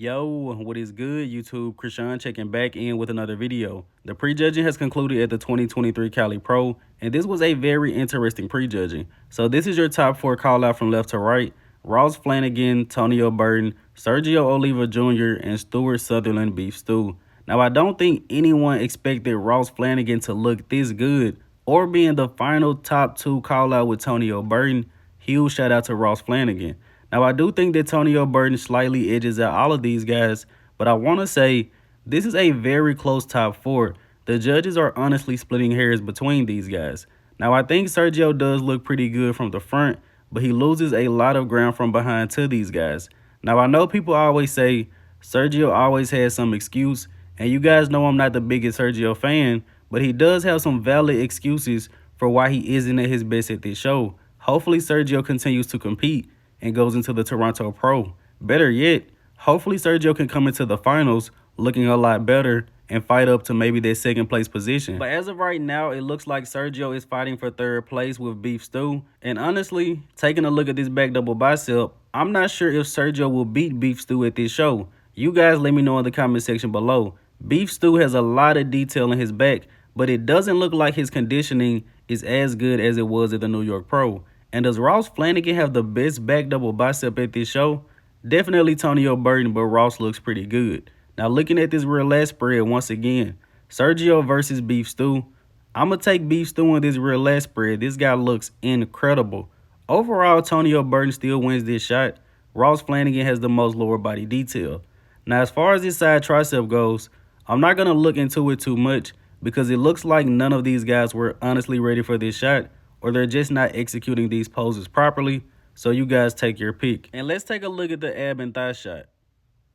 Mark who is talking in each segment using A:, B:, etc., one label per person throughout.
A: Yo, what is good, YouTube? Krishan checking back in with another video. The prejudging has concluded at the 2023 Cali Pro, and this was a very interesting prejudging. So this is your top 4 call out from left to right. Ross Flanigan, Tonio Burton, Sergio Oliva Jr., and Stuart Sutherland Beef Stu. Now, I don't think anyone expected Ross Flanigan to look this good or be in the final top 2 call out with Tonio Burton. Huge shout out to Ross Flanigan. Now, I do think that Tonio Burton slightly edges out all of these guys, but I want to say this is a very close top 4. The judges are honestly splitting hairs between these guys. Now, I think Sergio does look pretty good from the front, but he loses a lot of ground from behind to these guys. Now, I know people always say Sergio always has some excuse, and you guys know I'm not the biggest Sergio fan, but he does have some valid excuses for why he isn't at his best at this show. Hopefully, Sergio continues to compete and goes into the Toronto Pro. Better yet, hopefully Sergio can come into the finals looking a lot better and fight up to maybe their second place position. But as of right now, it looks like Sergio is fighting for third place with Beef Stu. And honestly, taking a look at this back double bicep, I'm not sure if Sergio will beat Beef Stu at this show. You guys let me know in the comment section below. Beef Stu has a lot of detail in his back, but it doesn't look like his conditioning is as good as it was at the New York Pro. And does Ross Flanigan have the best back double bicep at this show? Definitely Tonio Burton, but Ross looks pretty good. Now looking at this rear lat spread once again, Sergio versus Beef Stu. I'm going to take Beef Stu in this rear lat spread. This guy looks incredible. Overall, Tonio Burton still wins this shot. Ross Flanigan has the most lower body detail. Now as far as this side tricep goes, I'm not going to look into it too much because it looks like none of these guys were honestly ready for this shot, or they're just not executing these poses properly. So you guys take your pick. And let's take a look at the ab and thigh shot.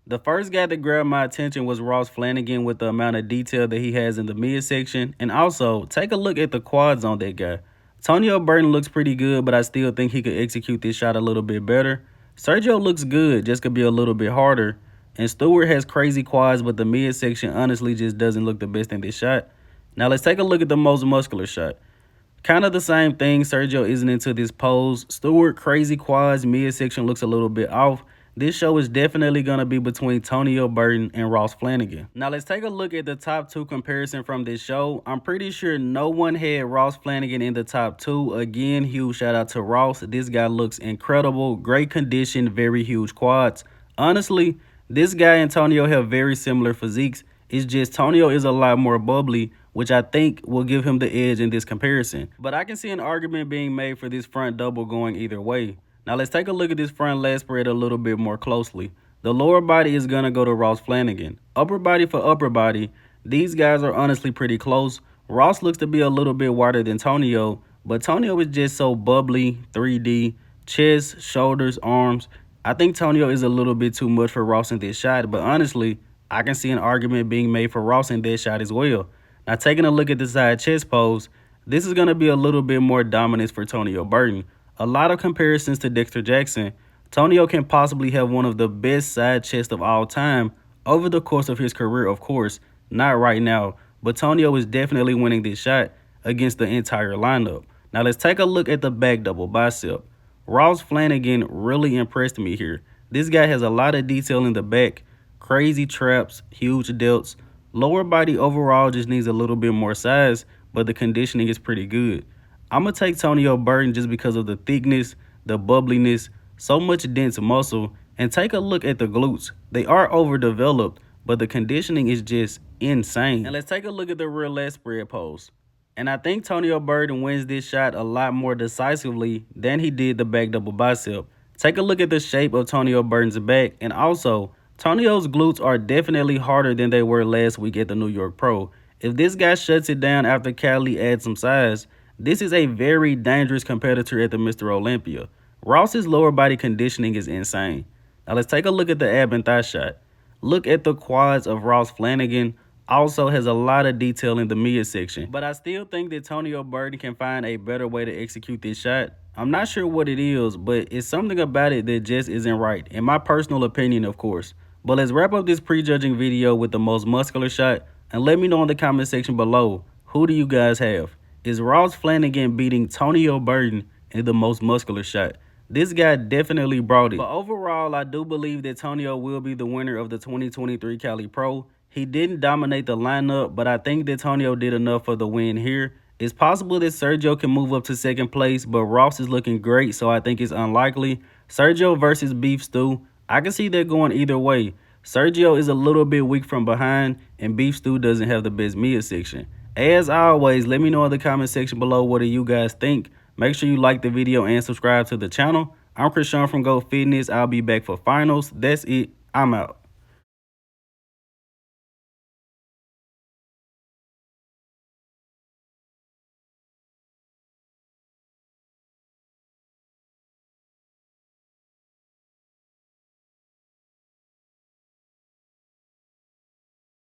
A: The first guy that grabbed my attention was Ross Flanigan with the amount of detail that he has in the midsection. And also, take a look at the quads on that guy. Tonio Burton looks pretty good, but I still think he could execute this shot a little bit better. Sergio looks good, just could be a little bit harder. And Stuart has crazy quads, but the midsection honestly just doesn't look the best in this shot. Now let's take a look at the most muscular shot. Kind of the same thing. Sergio isn't into this pose. Stuart, crazy quads, midsection looks a little bit off. This show is definitely going to be between Tonio Burton and Ross Flanigan. Now let's take a look at the top 2 comparison from this show. I'm pretty sure no one had Ross Flanigan in the top 2. Again, huge shout out to Ross. This guy looks incredible. Great condition, very huge quads. Honestly, this guy and Tonio have very similar physiques. It's just Tonio is a lot more bubbly, which I think will give him the edge in this comparison. But I can see an argument being made for this front double going either way. Now let's take a look at this front lat spread a little bit more closely. The lower body is going to go to Ross Flanigan. Upper body for upper body, these guys are honestly pretty close. Ross looks to be a little bit wider than Tonio, but Tonio is just so bubbly, 3D, chest, shoulders, arms. I think Tonio is a little bit too much for Ross in this shot, but honestly, I can see an argument being made for Ross in this shot as well. Now, taking a look at the side chest pose, this is going to be a little bit more dominance for Tonio Burton. A lot of comparisons to Dexter Jackson. Tonio can possibly have one of the best side chests of all time over the course of his career, of course. Not right now, but Tonio is definitely winning this shot against the entire lineup. Now, let's take a look at the back double bicep. Ross Flanigan really impressed me here. This guy has a lot of detail in the back, crazy traps, huge delts. Lower body overall just needs a little bit more size, but the conditioning is pretty good. I'm going to take Tonio Burton just because of the thickness, the bubbliness, so much dense muscle, and take a look at the glutes. They are overdeveloped, but the conditioning is just insane. And let's take a look at the rear lat spread pose. And I think Tonio Burton wins this shot a lot more decisively than he did the back double bicep. Take a look at the shape of Tonio Burton's back, and also Tonio's glutes are definitely harder than they were last week at the New York Pro. If this guy shuts it down after Cali adds some size, this is a very dangerous competitor at the Mr. Olympia. Ross's lower body conditioning is insane. Now let's take a look at the ab and thigh shot. Look at the quads of Ross Flanigan. Also has a lot of detail in the midsection. But I still think that Tonio Burton can find a better way to execute this shot. I'm not sure what it is, but it's something about it that just isn't right. In my personal opinion, of course. But let's wrap up this prejudging video with the most muscular shot, and let me know in the comment section below, who do you guys have? Is Ross Flanigan beating Tonio Burton in the most muscular shot? This guy definitely brought it. But overall, I do believe that Tonio will be the winner of the 2023 Cali Pro. He didn't dominate the lineup, but I think that Tonio did enough for the win here. It's possible that Sergio can move up to second place, but Ross is looking great, so I think it's unlikely. Sergio versus Beef Stu, I can see that going either way. Sergio is a little bit weak from behind, and Beef Stu doesn't have the best midsection. As always, let me know in the comment section below what do you guys think. Make sure you like the video and subscribe to the channel. I'm Christian from Go Fitness. I'll be back for finals. That's it. I'm out.